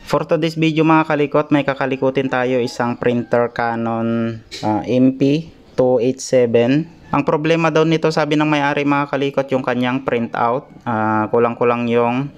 For today's video mga kalikot, may kakalikutin tayo isang printer Canon MP287. Ang problema daw nito, sabi ng may-ari mga kalikot, yung kanyang printout. Kulang-kulang yung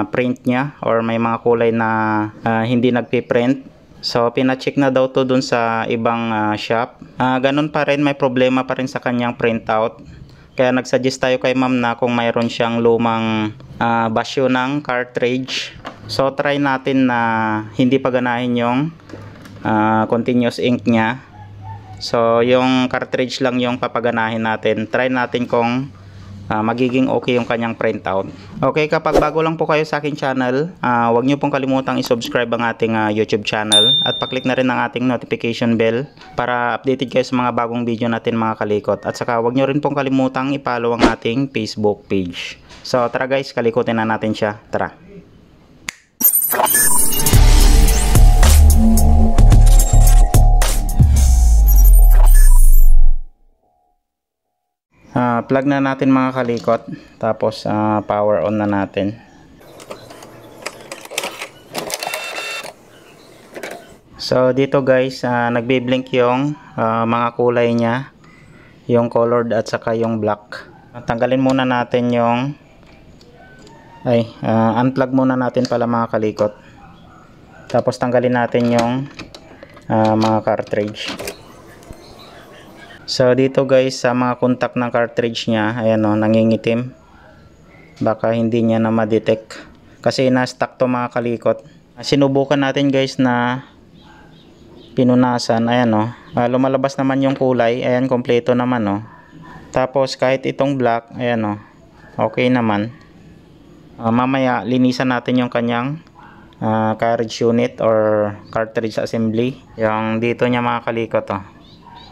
print niya or may mga kulay na hindi nagpiprint. So pina-check na daw to dun sa ibang shop. Ganun pa rin, may problema pa rin sa kanyang printout. Kaya nagsuggest tayo kay ma'am na kung mayroon siyang lumang basyo ng cartridge. So try natin na hindi paganahin yung continuous ink niya. So yung cartridge lang yung papaganahin natin. Try natin kung magiging okay yung kanyang printout. Okay, kapag bago lang po kayo sa aking channel, huwag nyo pong kalimutang i-subscribe ang ating YouTube channel at paklik na rin ang ating notification bell para updated kayo sa mga bagong video natin mga kalikot. At saka huwag nyo rin pong kalimutang i-follow ang ating Facebook page. So tara guys, kalikutin na natin siya. Tara! Plug na natin mga kalikot, tapos power on na natin. So dito guys, nagbi-blink yung mga kulay niya, yung colored at saka yung black. Tanggalin muna natin yung unplug muna natin pala mga kalikot, tapos tanggalin natin yung mga cartridge. So dito guys, sa mga contact ng cartridge niya, ayan o, nangingitim. Baka hindi niya na ma-detect kasi na-stuck to mga kalikot. Sinubukan natin guys na pinunasan, ayan o, lumalabas naman yung kulay, ayan, kompleto naman o. Tapos kahit itong black, ayan o, okay naman. Mamaya linisan natin yung kanyang cartridge unit or cartridge assembly, yung dito niya mga kalikot o.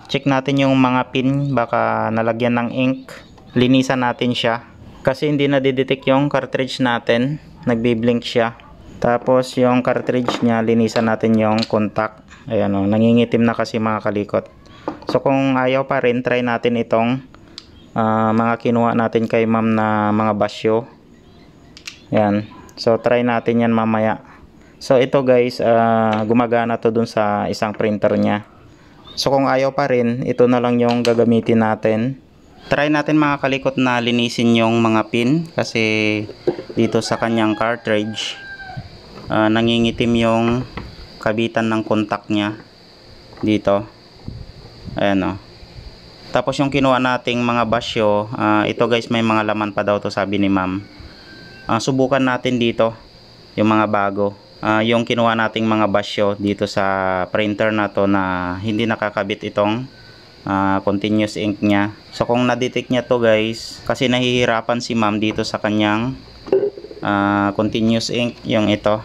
Check natin yung mga pin, baka nalagyan ng ink. Linisan natin siya kasi hindi nadidetect yung cartridge natin, nagbi-blink siya. Tapos yung cartridge niya, linisan natin yung contact. Ayan o, nangingitim na kasi mga kalikot. So kung ayaw pa rin, try natin itong mga kinuha natin kay ma'am na mga basyo. Ayan, so try natin yan mamaya. So ito guys, gumagana to dun sa isang printer niya. So kung ayaw pa rin, ito na lang yung gagamitin natin. Try natin mga kalikot na linisin yung mga pin kasi dito sa kanyang cartridge nangingitim yung kabitan ng contact niya dito. Ayan o. Tapos yung kinuha nating mga basyo, ito guys, may mga laman pa daw to sabi ni ma'am. Subukan natin dito yung mga bago. Yung kinuha nating mga basyo dito sa printer na to na hindi nakakabit itong continuous ink niya. So kung na-detect niya to guys, kasi nahihirapan si ma'am dito sa kanyang continuous ink, yung ito.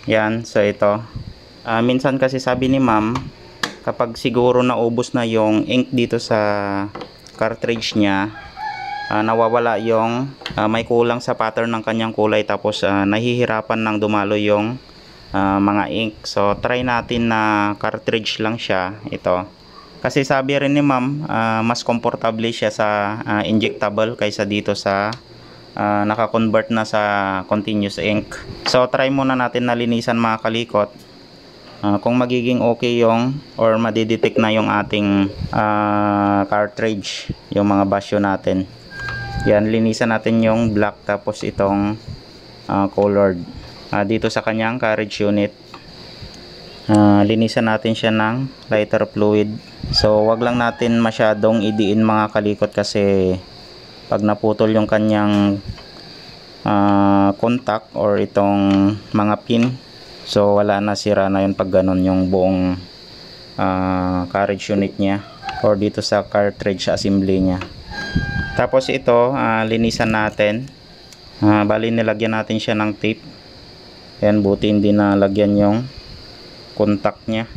Yan, so ito. Minsan kasi sabi ni ma'am, kapag siguro naubos na yung ink dito sa cartridge niya, nawawala yung may kulang sa pattern ng kanyang kulay, tapos nahihirapan ng dumalo yung mga ink. So try natin na cartridge lang siya ito, kasi sabi rin ni ma'am mas komportable siya sa injectable kaysa dito sa naka-convert na sa continuous ink. So try muna natin na linisan mga kalikot kung magiging okay yung or madidetect na yung ating cartridge, yung mga basyo natin. Yan, linisan natin yung black, tapos itong colored dito sa kanyang cartridge unit. Linisan natin siya ng lighter fluid. So wag lang natin masyadong idiin mga kalikot kasi pag naputol yung kanyang contact or itong mga pin, so wala na, sira na yun pag ganun yung buong cartridge unit niya or dito sa cartridge assembly niya. Tapos ito, linisan natin. Bali nilagyan natin siya ng tape. Ayan, buti hindi na lagyan yung contact niya.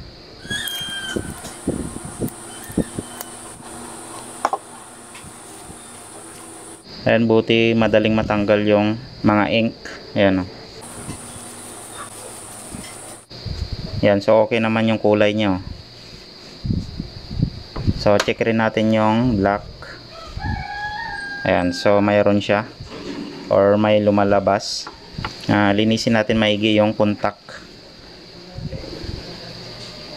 Ayan, buti madaling matanggal yung mga ink. Ayan o. Ayan, so okay naman yung kulay niya o. So check rin natin yung black. Ayan, so mayroon siya or may lumalabas. linisin natin maigi yung contact.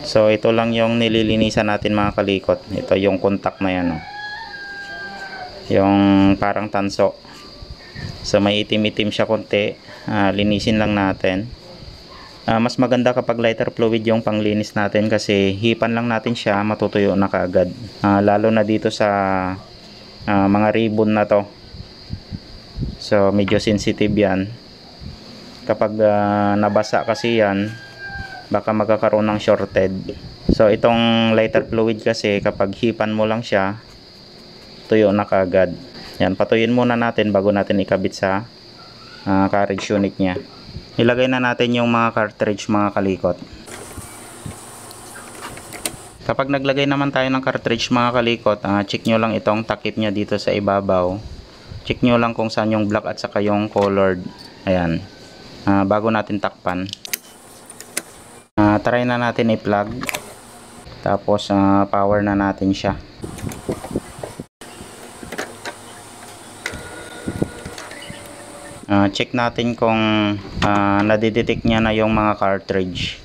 So ito lang yung nililinisan natin mga kalikot. Ito yung contact na yan, oh. Yung parang tanso. So may itim-itim siya konti. Linisin lang natin. Mas maganda kapag lighter fluid yung panglinis natin kasi hipan lang natin siya, matutuyo na kaagad. Lalo na dito sa mga ribbon na to. So medyo sensitive yan. Kapag nabasa kasi yan, baka magkakaroon ng shorted. So itong lighter fluid kasi kapag hipan mo lang siya, tuyo na kaagad. Yan, patuyuin muna natin bago natin ikabit sa carriage unit nya. Ilagay na natin yung mga cartridge mga kalikot. Kapag naglagay naman tayo ng cartridge mga kalikot, check nyo lang itong takip nya dito sa ibabaw. Check nyo lang kung saan yung black at saka yung colored. Ayan. Bago natin takpan. Try na natin i-plug. Tapos power na natin siya. Check natin kung nadidetect niya na yung mga cartridge.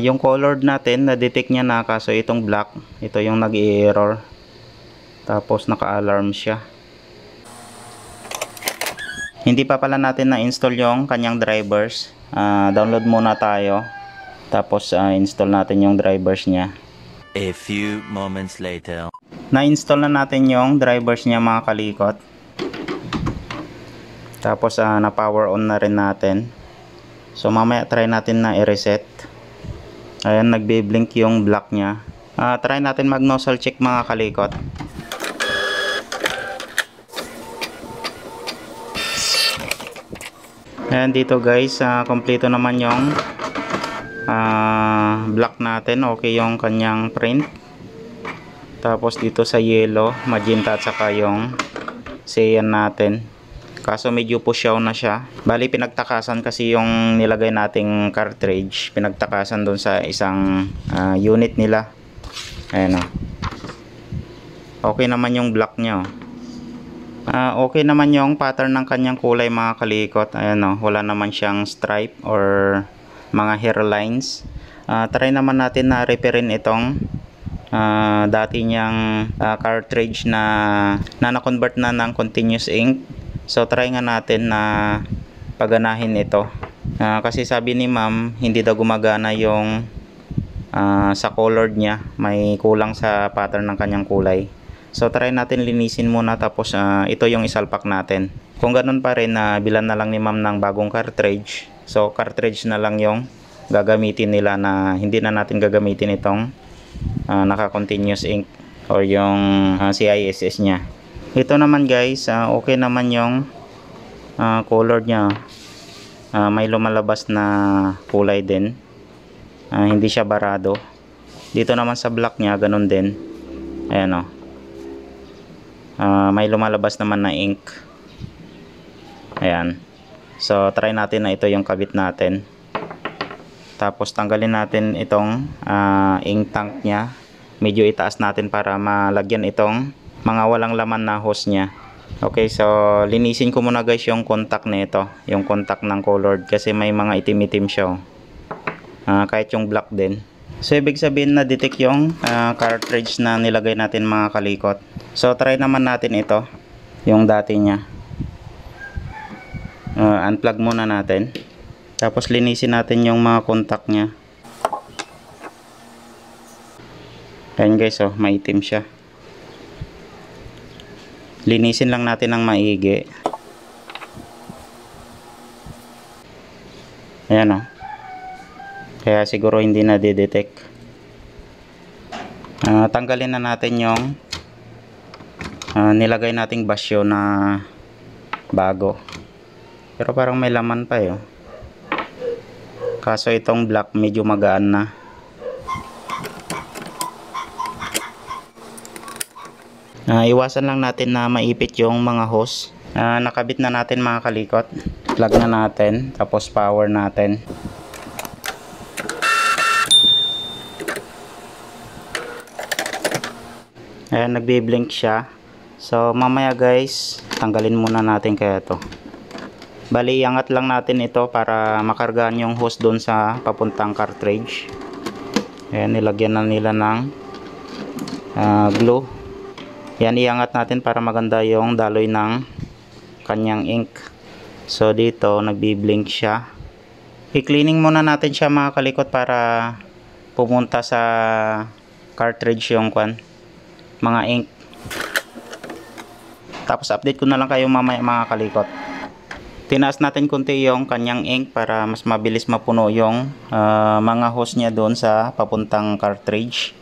Yung colored natin nadetect niya na, kaso itong black, ito yung nag-i-error. Tapos naka-alarm siya. Hindi pa pala natin na-install yung kanyang drivers. Download muna tayo. Tapos install natin yung drivers niya. A few moments later. Na-install na natin yung drivers niya mga kalikot. Tapos na-power on na rin natin. So mamaya try natin na i-reset. Ayan, nagbe-blink yung black niya. Try natin mag-nozzle check mga kalikot. Ayan, dito guys, kompleto naman yung black natin. Okay yung kanyang print. Tapos dito sa yellow, magenta at saka yung cyan natin. Kaso medyo pusyaw na siya. Bali pinagtakasan kasi yung nilagay nating cartridge. Pinagtakasan doon sa isang unit nila. Ayan o. Okay naman yung black nya o. Okay naman yung pattern ng kanyang kulay mga kalikot. Ayan o. Wala naman siyang stripe or mga hairlines. Try naman natin na repairin itong dati niyang cartridge na na-convert na ng continuous ink. So try nga natin na paganahin ito. Kasi sabi ni ma'am, hindi daw gumagana yung sa colored niya. May kulang sa pattern ng kanyang kulay. So try natin linisin muna, tapos ito yung isalpak natin. Kung ganun pa rin, bilan na lang ni ma'am ng bagong cartridge. So cartridge na lang yung gagamitin nila, na hindi na natin gagamitin itong naka-continuous ink or yung CISS nya. Ito naman guys, okay naman yung color nya. May lumalabas na kulay din. Hindi siya barado. Dito naman sa black nya, ganun din. Ayan o. May lumalabas naman na ink. Ayan. So try natin na ito yung kabit natin. Tapos tanggalin natin itong ink tank nya. Medyo itaas natin para malagyan itong mga walang laman na hose nya. Okay, so linisin ko muna guys yung contact nito, yung contact ng colored, kasi may mga itim-itim siya. Kahit yung black din. So ibig sabihin na detect yung cartridge na nilagay natin mga kalikot. So try naman natin ito, yung dati nya. Unplug muna natin. Tapos linisin natin yung mga contact nya. Ayan guys, oh, maitim siya. Linisin lang natin ng maigi. Ayan o. Kaya siguro hindi na detect. Tanggalin na natin yung nilagay nating basyo na bago. Pero parang may laman pa eh. Kaso itong black medyo magaan na. Iwasan lang natin na maipit yung mga hose. Nakabit na natin mga kalikot. Plug na natin, tapos power natin. Ayan, nagbi-blink siya. So mamaya guys, tanggalin muna natin kaya to. Bali, iangat lang natin ito para makargahan yung hose doon sa papuntang cartridge. Ayan, nilagyan na nila ng glue. Yan, iangat natin para maganda yung daloy ng kanyang ink. So dito nagbi-blink siya. I-cleaning muna natin siya mga kalikot para pumunta sa cartridge yung mga ink. Tapos update ko na lang kayo mamaya mga kalikot. Tinaas natin kunti yung kanyang ink para mas mabilis mapuno yung mga hose niya doon sa papuntang cartridge.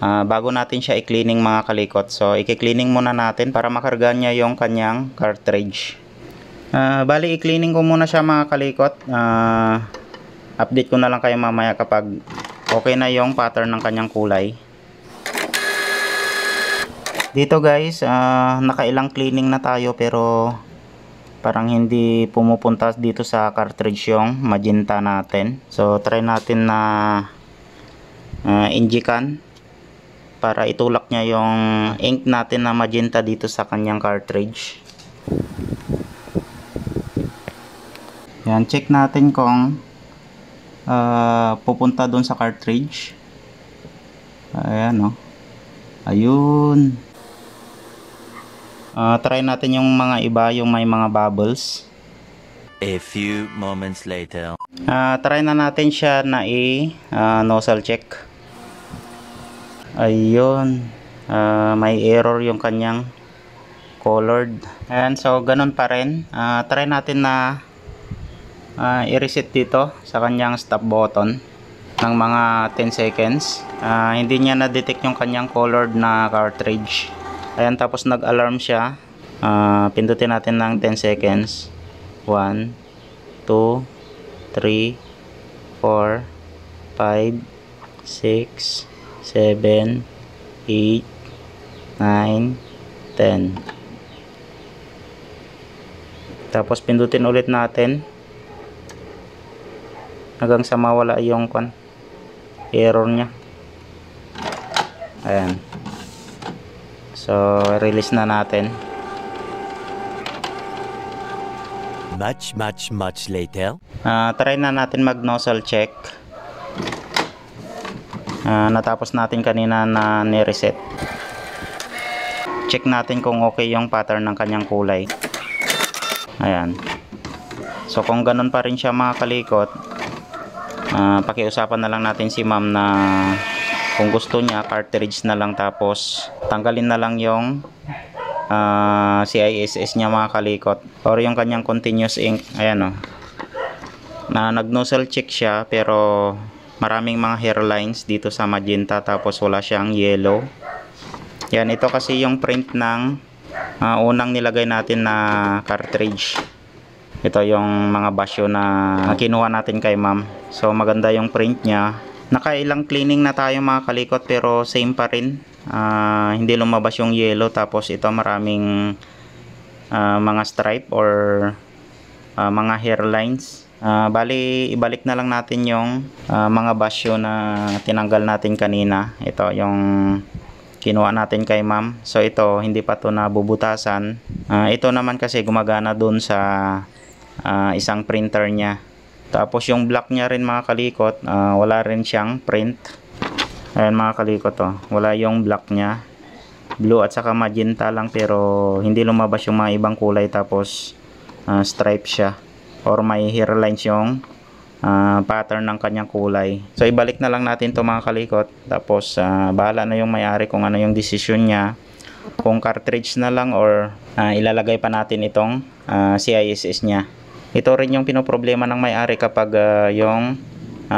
Bago natin siya i-cleaning mga kalikot. So i-cleaning muna natin para makarga niya yung kanyang cartridge. Bali i-cleaning ko muna siya mga kalikot. Update ko na lang kayo mamaya kapag okay na yung pattern ng kanyang kulay. Dito guys, nakailang cleaning na tayo pero parang hindi pumupunta dito sa cartridge yung magenta natin. So try natin na injikan para itulak niya yung ink natin na magenta dito sa kanyang cartridge. Yan, check natin kung pupunta doon sa cartridge. Ayan, oh. Ayun. Try natin yung mga iba, yung may mga bubbles. A few moments later. Try na natin siya na nozzle check. Ayun. May error yung kanyang colored. Ayan, so ganun pa rin. Try natin na i-reset dito sa kanyang stop button ng mga 10 seconds. Hindi niya na-detect yung kanyang colored na cartridge. Ayan, tapos nag-alarm siya. Pindutin natin ng 10 seconds. 1, 2, 3, 4, 5, 6, 7, 8, 9, 10. Tapos pindutin ulit natin hanggang sa mawala yung error nya. Ayan. So release na natin. Much later. Try na natin mag nozzle check. Natapos natin kanina na ni-reset. Check natin kung okay yung pattern ng kanyang kulay. Ayan. So kung ganun pa rin siya mga kalikot, pakiusapan na lang natin si ma'am na kung gusto niya cartridge na lang, tapos tanggalin na lang yung CISS niya mga kalikot or yung kanyang continuous ink. Ayan, oh. Nag nozzle check siya pero maraming mga hairlines dito sa magenta, tapos wala siyang yellow. Yan, ito kasi yung print ng unang nilagay natin na cartridge. Ito yung mga basyo na kinuha natin kay ma'am. So maganda yung print niya. Nakailang cleaning na tayo mga kalikot pero same pa rin. Hindi lumabas yung yellow, tapos ito maraming mga stripe or mga hairlines. Bali ibalik na lang natin yung mga basyo na tinanggal natin kanina. Ito yung kinuha natin kay ma'am. So ito hindi pa to nabubutasan. Ito naman kasi gumagana dun sa isang printer niya. Tapos yung black niya rin mga kalikot, wala rin siyang print. Ayan mga kalikot, oh. Wala yung black niya. Blue at saka magenta lang, pero hindi lumabas yung mga ibang kulay, tapos stripe siya or may hairlines yung pattern ng kanyang kulay. So ibalik na lang natin to mga kalikot, tapos bahala na yung may-ari kung ano yung decision niya, kung cartridge na lang or ilalagay pa natin itong CISS niya. Ito rin yung pinoproblema ng may-ari kapag yung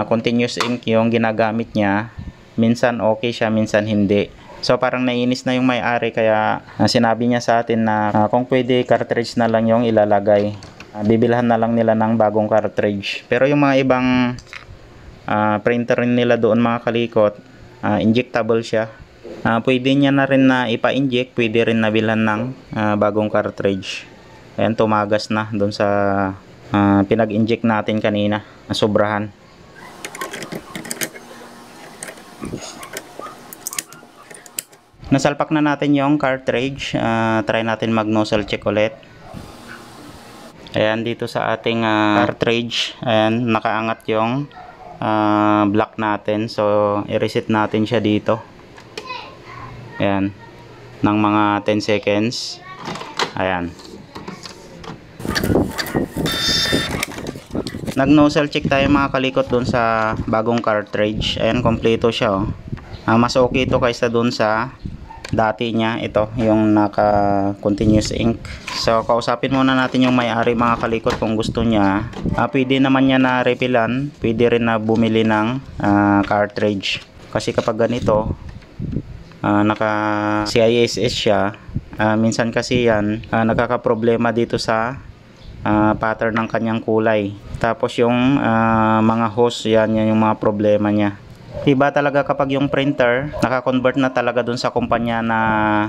continuous ink yung ginagamit niya. Minsan okay siya, minsan hindi. So parang nainis na yung may-ari, kaya sinabi niya sa atin na kung pwede cartridge na lang yung ilalagay. Bibilhan na lang nila ng bagong cartridge. Pero yung mga ibang printer nila doon mga kalikot, injectable siya. Pwede niya na rin na ipa-inject, pwede rin nabilhan ng bagong cartridge. Ayan, tumagas na doon sa pinag-inject natin kanina, sobrahan. Nasalpak na natin yung cartridge. Try natin mag nozzle check ulit. Ayan, dito sa ating cartridge, ayan, nakaangat yung block natin. So, i-reset natin siya dito. Ayan, ng mga 10 seconds. Ayan. Nag-nozzle check tayo mga kalikot dun sa bagong cartridge. Ayan, kompleto siya, oh. Mas okay ito kaysa dun sa dati niya. Ito, yung naka continuous ink. So, kausapin muna natin yung may-ari mga kalikot kung gusto niya. Pwede naman niya na refillan. Pwede rin na bumili ng cartridge. Kasi kapag ganito, naka CISS siya, minsan kasi yan, nakaka-problema dito sa pattern ng kanyang kulay. Tapos yung mga hose, yan yung mga problema niya. Iba talaga kapag yung printer naka-convert na talaga dun sa kumpanya na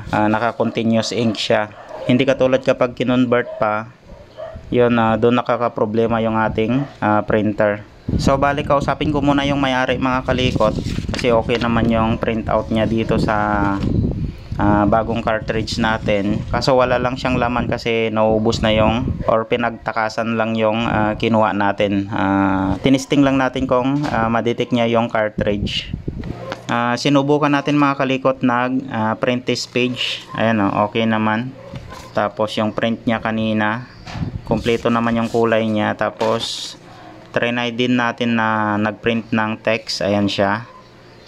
naka-continuous ink siya. Hindi katulad kapag kinonvert pa, yun, dun nakaka-problema yung ating printer. So bali, kausapin ko muna yung may-ari mga kalikot, kasi okay naman yung printout niya dito sa bagong cartridge natin. Kaso wala lang siyang laman kasi naubos na yung, or pinagtakasan lang yung kinuha natin. Tinisting lang natin kung madetect niya yung cartridge. Sinubukan natin mga kalikot, print test page. Ayan, okay naman. Tapos yung print niya kanina, kompleto naman yung kulay niya. Tapos trinay din natin na nagprint ng text. Ayan siya.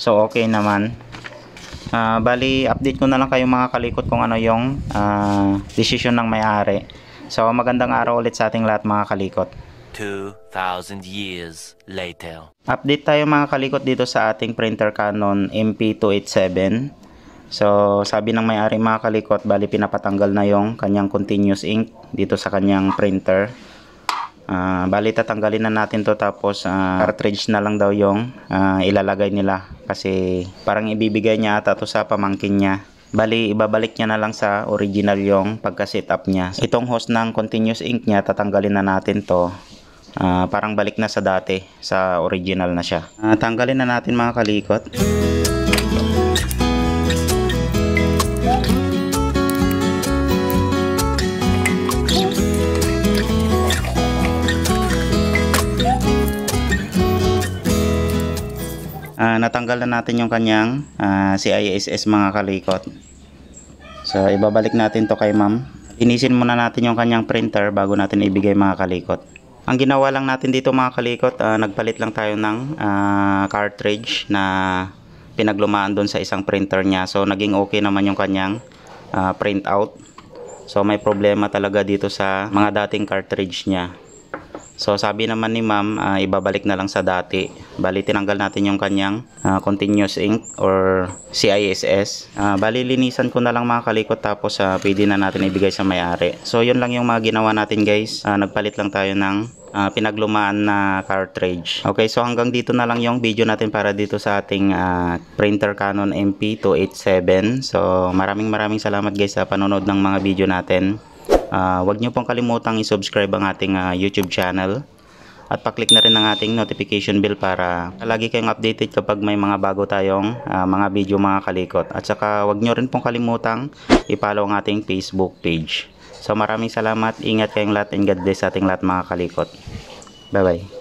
So okay naman. Bali, update ko na lang kayo mga kalikot kung ano yung decision ng may-ari. So magandang araw ulit sa ating lahat mga kalikot. 2,000 years later. Update tayo mga kalikot dito sa ating printer Canon MP287. So sabi ng may-ari mga kalikot, bali pinapatanggal na yung kanyang continuous ink dito sa kanyang printer. Bali tatanggalin na natin to, tapos cartridge na lang daw yung ilalagay nila, kasi parang ibibigay niya ata to sa pamangkin niya. Bali ibabalik niya na lang sa original yung pagka-setup niya. Itong host ng continuous ink niya, tatanggalin na natin to. Parang balik na sa dati, sa original na siya. Tanggalin na natin mga kalikot. Natanggal na natin yung kanyang CISS mga kalikot. So ibabalik natin to kay ma'am. Inisin muna natin yung kanyang printer bago natin ibigay mga kalikot. Ang ginawa lang natin dito mga kalikot, nagpalit lang tayo ng cartridge na pinaglumaan doon sa isang printer niya. So naging okay naman yung kanyang printout. So may problema talaga dito sa mga dating cartridge niya. So sabi naman ni ma'am, ibabalik na lang sa dati. Bali tinanggal natin yung kanyang continuous ink or CISS. Bali linisan ko na lang mga kalikot, tapos pwede na natin ibigay sa may-ari. So yun lang yung mga ginawa natin guys. Nagpalit lang tayo ng pinaglumaan na cartridge. Okay, so hanggang dito na lang yung video natin para dito sa ating printer Canon MP287. So maraming salamat guys sa panonood ng mga video natin. Huwag nyo pong kalimutang i-subscribe ang ating YouTube channel at pa-click na rin ang ating notification bell para lagi kayong updated kapag may mga bago tayong mga video mga kalikot. At saka huwag nyo rin pong kalimutang i-follow ang ating Facebook page. So maraming salamat, ingat kayong lahat, and God bless sa ating lahat mga kalikot. Bye bye.